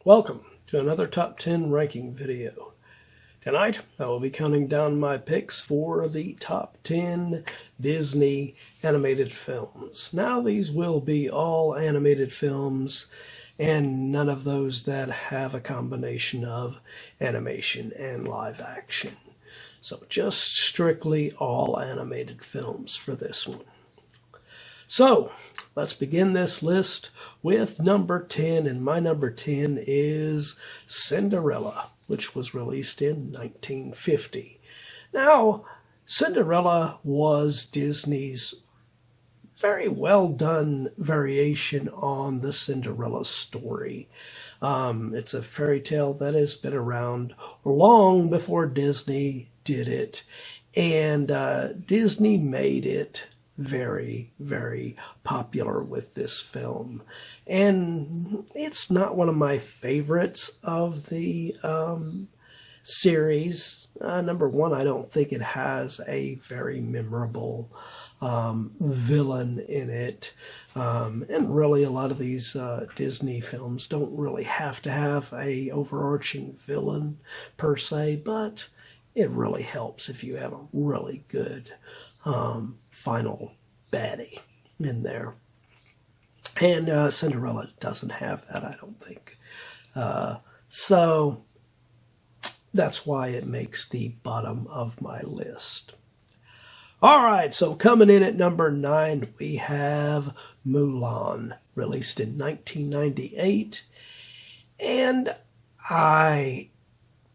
Welcome to another Top 10 ranking video. Tonight, I will be counting down my picks for the top 10 Disney animated films. Now, these will be all animated films and none of those that have a combination of animation and live action. So just strictly all animated films for this one. So, let's begin this list with number 10, and my number 10 is Cinderella, which was released in 1950. Now, Cinderella was Disney's very well done variation on the Cinderella story. It's a fairy tale that has been around long before Disney did it, and Disney made it very, very popular with this film. And it's not one of my favorites of the series. Number one, I don't think it has a very memorable villain in it. And really, a lot of these Disney films don't really have to have a overarching villain per se, but it really helps if you have a really good final baddie in there. And Cinderella doesn't have that, I don't think. So that's why it makes the bottom of my list. All right, so coming in at number 9, we have Mulan, released in 1998. And I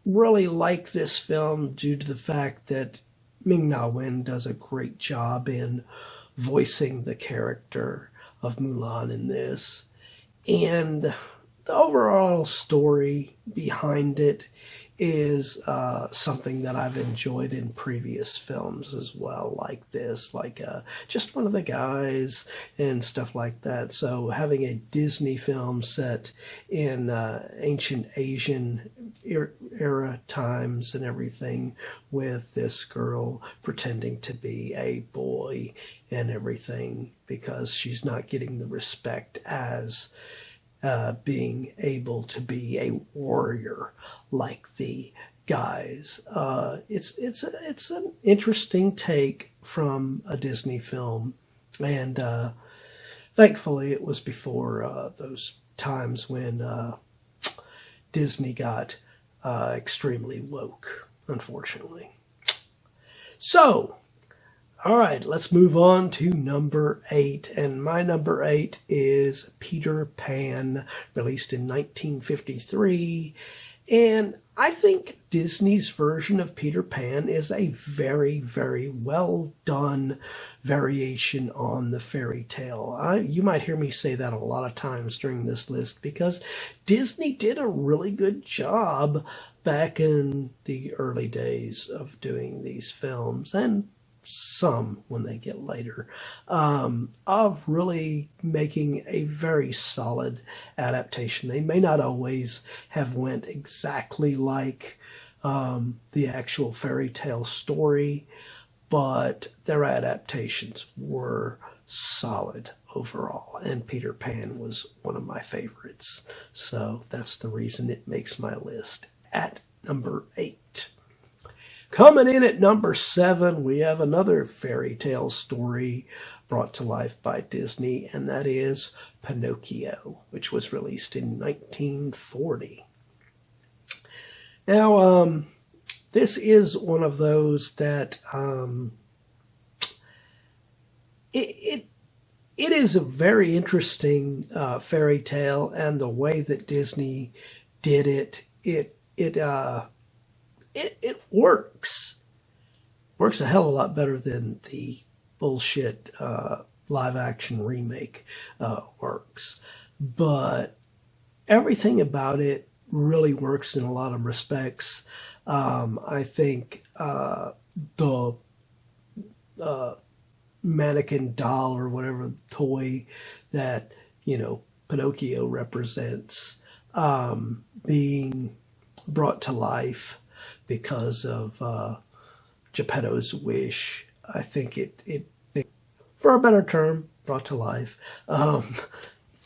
really like this film due to the fact that Ming-Na Wen does a great job in voicing the character of Mulan in this. And the overall story behind it is something that I've enjoyed in previous films as well, like this, like just one of the guys and stuff like that. So having a Disney film set in ancient Asian era times and everything, with this girl pretending to be a boy and everything because she's not getting the respect as being able to be a warrior like the guys. It's an interesting take from a Disney film, and thankfully it was before those times when Disney got extremely woke, unfortunately. So, all right, let's move on to number 8. And my number 8 is Peter Pan, released in 1953. And I think Disney's version of Peter Pan is a very, very well done variation on the fairy tale. You might hear me say that a lot of times during this list because Disney did a really good job back in the early days of doing these films, and some when they get later, of really making a very solid adaptation. They may not always have went exactly like the actual fairy tale story, but their adaptations were solid overall, and Peter Pan was one of my favorites. So that's the reason it makes my list at number 8. Coming in at number 7, we have another fairy tale story brought to life by Disney, and that is Pinocchio, which was released in 1940. Now, this is one of those that it is a very interesting fairy tale, and the way that Disney did it works. Works a hell of a lot better than the bullshit live action remake works. But everything about it really works in a lot of respects. I think the mannequin doll or whatever toy that, Pinocchio represents, being brought to life because of Geppetto's wish. I think it, for a better term, brought to life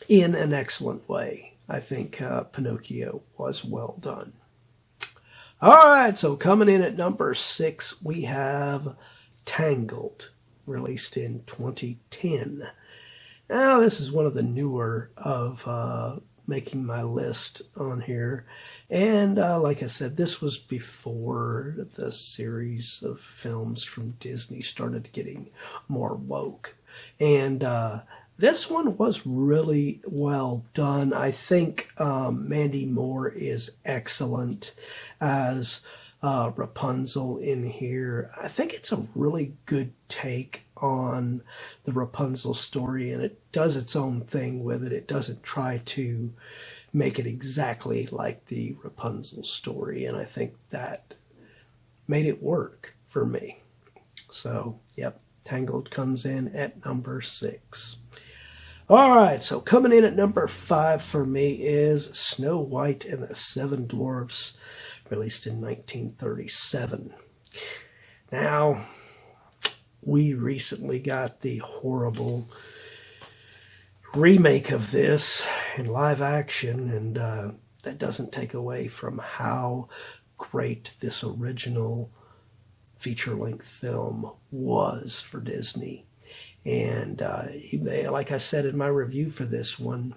in an excellent way. I think Pinocchio was well done. All right, so coming in at number 6, we have Tangled, released in 2010. Now, this is one of the newer of making my list on here. And like I said, this was before the series of films from Disney started getting more woke. And this one was really well done. I think Mandy Moore is excellent as Rapunzel in here. I think it's a really good take on the Rapunzel story, and it does its own thing with it. It doesn't try to make it exactly like the Rapunzel story, and I think that made it work for me. So, yep, Tangled comes in at number 6. All right, so coming in at number 5 for me is Snow White and the Seven Dwarfs, released in 1937. Now, we recently got the horrible remake of this in live action, and that doesn't take away from how great this original feature-length film was for Disney. And like I said in my review for this one,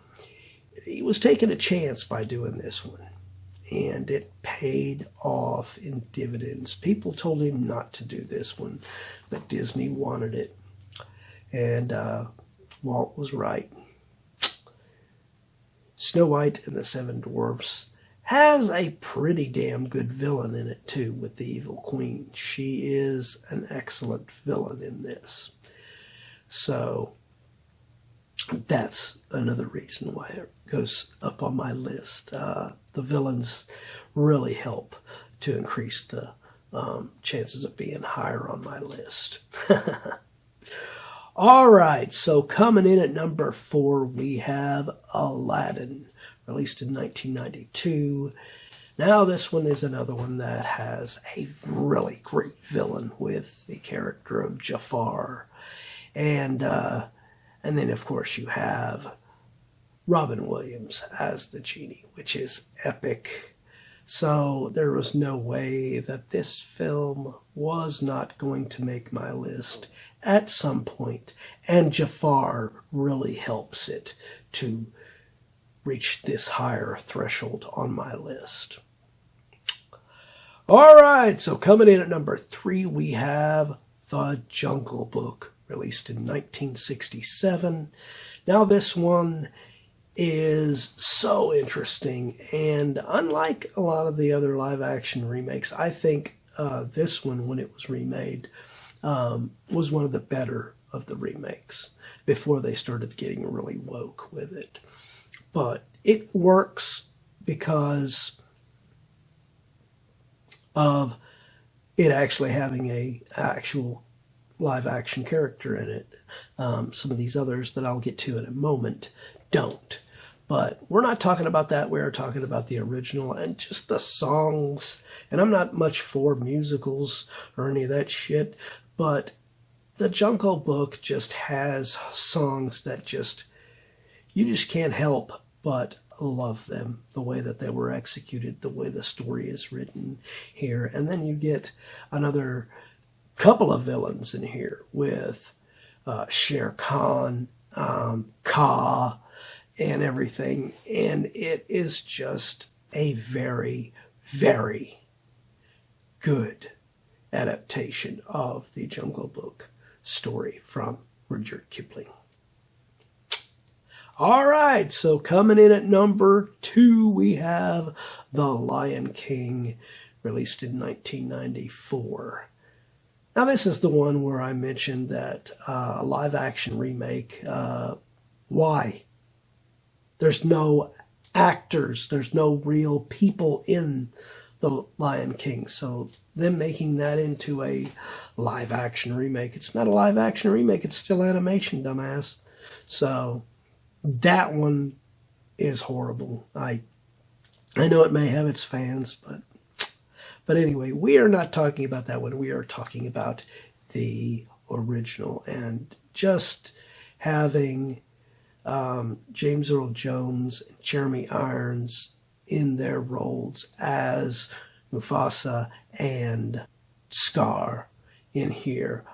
he was taking a chance by doing this one, and it paid off in dividends. People told him not to do this one, but Disney wanted it, and Walt was right. Snow White and the Seven Dwarfs has a pretty damn good villain in it, too, with the Evil Queen. She is an excellent villain in this. So that's another reason why it goes up on my list. The villains really help to increase the chances of being higher on my list. All right, so coming in at number 4, we have Aladdin, released in 1992. Now, this one is another one that has a really great villain with the character of Jafar. And then, of course, you have Robin Williams as the genie, which is epic. So there was no way that this film was not going to make my list at some point, and Jafar really helps it to reach this higher threshold on my list. All right, so coming in at number 3, we have The Jungle Book, released in 1967. Now, this one is so interesting, and unlike a lot of the other live-action remakes, I think this one, when it was remade, was one of the better of the remakes before they started getting really woke with it. But it works because of it actually having a actual live-action character in it. Some of these others that I'll get to in a moment don't. But we're not talking about that. We're talking about the original and just the songs. And I'm not much for musicals or any of that shit, but The Jungle Book just has songs that you just can't help but love them, the way that they were executed, the way the story is written here. And then you get another couple of villains in here with Shere Khan, Kaa, and everything. And it is just a very, very good adaptation of the Jungle Book story from Rudyard Kipling. All right, so coming in at number 2, we have The Lion King, released in 1994. Now, this is the one where I mentioned that a live-action remake, why? There's no actors, there's no real people in The Lion King, so them making that into a live-action remake, it's not a live-action remake, it's still animation, dumbass. So that one is horrible. I know it may have its fans, but anyway, we are not talking about that one. We are talking about the original, and just having James Earl Jones and Jeremy Irons in their roles as Mufasa and Scar in here.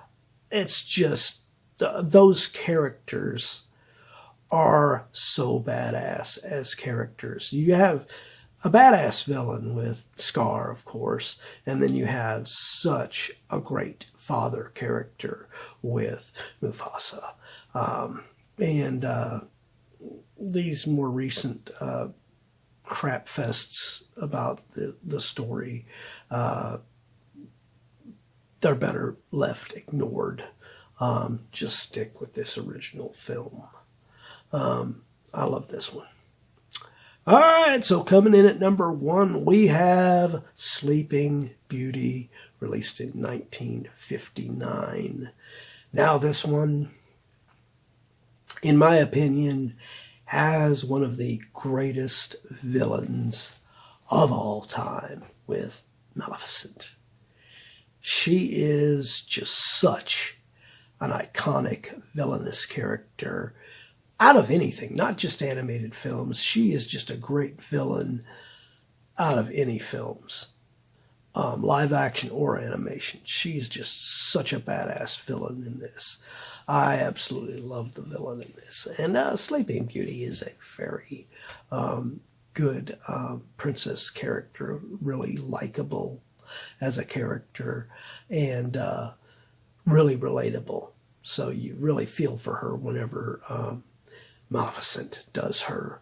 It's just, those characters are so badass as characters. You have a badass villain with Scar, of course, and then you have such a great father character with Mufasa. These more recent crap fests about the story, they're better left ignored. Just stick with this original film. I love this one. All right, so coming in at number 1, we have Sleeping Beauty, released in 1959. Now, this one, in my opinion, has one of the greatest villains of all time with Maleficent. She is just such an iconic villainous character out of anything, not just animated films. She is just a great villain out of any films, live action or animation. She's just such a badass villain in this. I absolutely love the villain in this. And Sleeping Beauty is a very good princess character, really likable as a character, and really relatable. So you really feel for her whenever Maleficent does her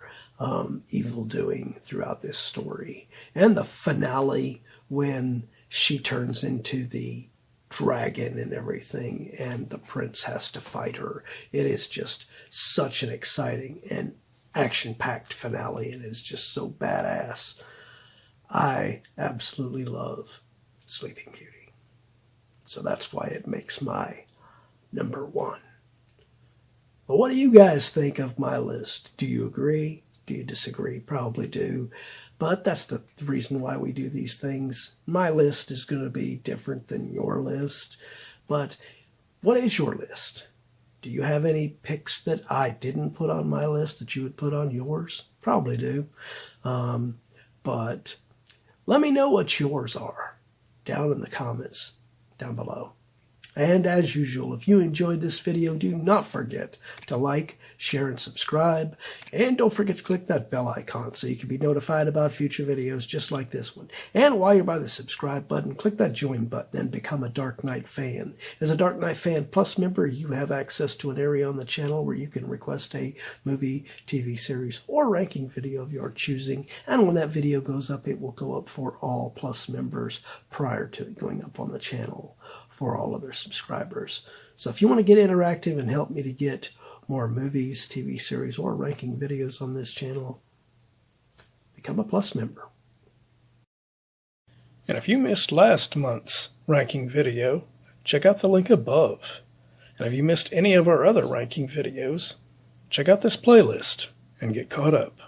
evil doing throughout this story. And the finale, when she turns into the dragon and everything, and the prince has to fight her. It is just such an exciting and action-packed finale, and it's just so badass. I absolutely love Sleeping Beauty. So that's why it makes my number 1. But what do you guys think of my list? Do you agree? Do you disagree? Probably do. But that's the reason why we do these things. My list is going to be different than your list. But what is your list? Do you have any picks that I didn't put on my list that you would put on yours? Probably do. But let me know what yours are down in the comments down below. And as usual, if you enjoyed this video, do not forget to like, share, and subscribe. And don't forget to click that bell icon so you can be notified about future videos just like this one. And while you're by the subscribe button, click that join button and become a Dark Knight fan. As a Dark Knight Fan Plus member, you have access to an area on the channel where you can request a movie, TV series, or ranking video of your choosing. And when that video goes up, it will go up for all Plus members prior to it going up on the channel for all other subscribers. So if you want to get interactive and help me to get more movies, TV series, or ranking videos on this channel, become a Plus member. And if you missed last month's ranking video, check out the link above. And if you missed any of our other ranking videos, check out this playlist and get caught up.